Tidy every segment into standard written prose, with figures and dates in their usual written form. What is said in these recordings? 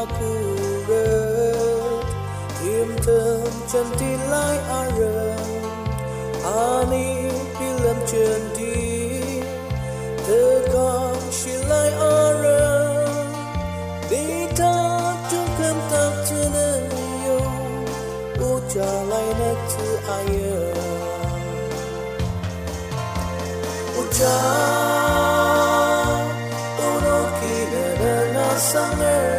akurat Tim chân ti lai arang Ani bilam chân ti Tekang silai arang Bita jungkem tak tenayo Ujalai nak tu ayah Ujah Unoki nana sanger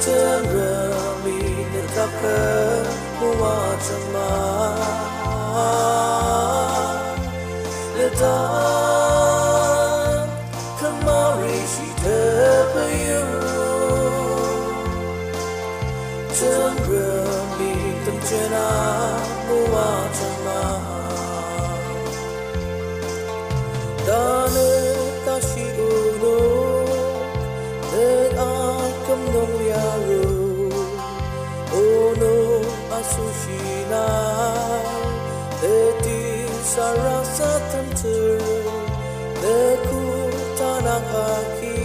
Terami nekapkan Muwajama Letak Kemari si terpayu Terami temjena Muwajama Dane tashi uno Let akam nong liaro Ono asushina Leti sarasa tenter Leku tanang haki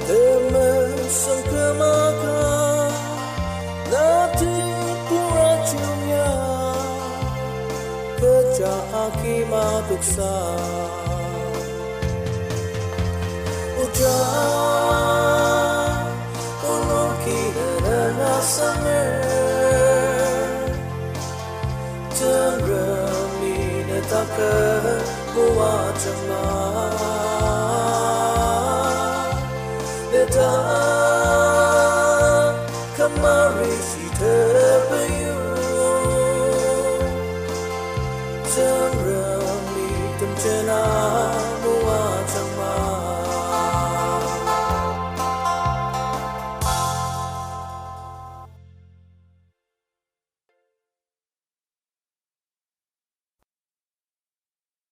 Temesang kemaka Nati puracumnya Kerja aki maduksa Ujah Unoki nana sanger Terami netaka Muwajama